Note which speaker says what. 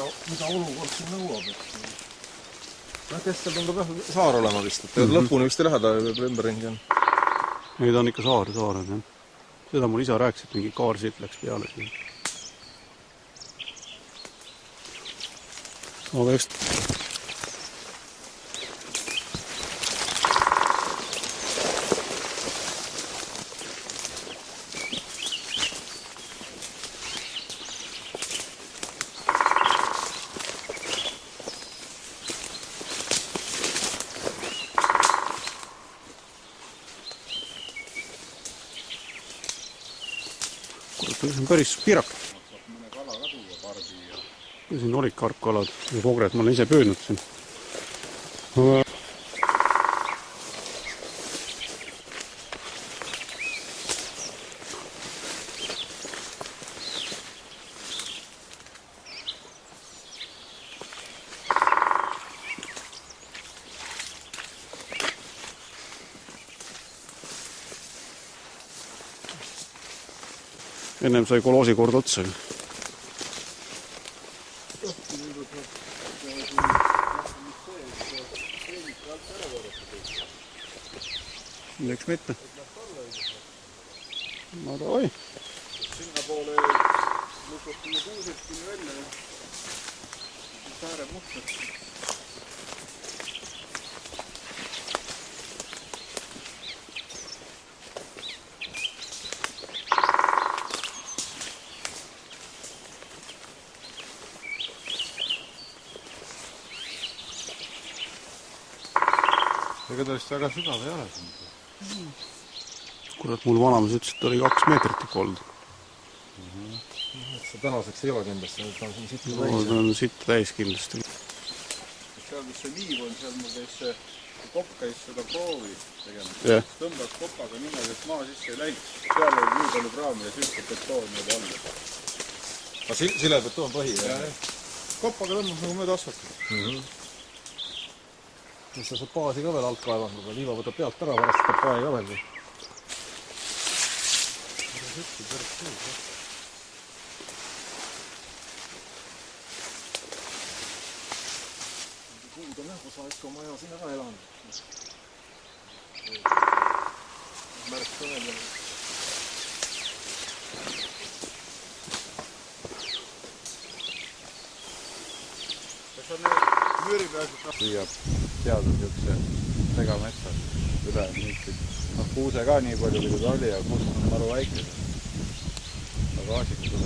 Speaker 1: mida olukord siin nõuab. Kestel tundub saar olema vist, et lõpuni vist ei lähe, ta võib ümberringi on.
Speaker 2: Ei, ta on ikka saar, jah. Seda mul isa rääkis, et mingi kaar siit läks peale siin. Aga just see on päris pirak. Siin olid karpkalad ja pogred, ma olen ise pöödnud siin. Ennem sai koloosi kord otsa. Miks mitte? Ma ta, oi!
Speaker 1: Sinna poole lukotime kuusekini välja ja sääre mustad. Ega ta vist väga sügav ei ole siin.
Speaker 2: Kurat, mul vanamees ütles, et oli 2 meetrit ikka olnud.
Speaker 1: See tänaseks ei ole kindlasti, ta on siin sitta
Speaker 2: täis. Ta on sitta täis kindlasti.
Speaker 1: Seal, kus see liiv on, seal mul käis see kopp käis seda proovi tegema. Tõmbas koppaga niimoodi, et maa sisse ei läinud. Seal oli nii palju kraami ja süütab betoon juba alla. Aga silebetoon põhi, jah? Koppaga tõmbas nagu mööda asfalti. Siis sa saab baasi ka veel alt kaevandada, aga liiva võtab pealt ära, varast saab pae ka veel. Kuud on jah, kui sa ikka oma aja sinna ka elanud. Märk ka veel. Kas on müüri peal püüab teada niisuguse segametsa üle niisugust. Kuuse ka nii palju, kui ta oli ja kuus on maru väike. Aga gaasik tuleb.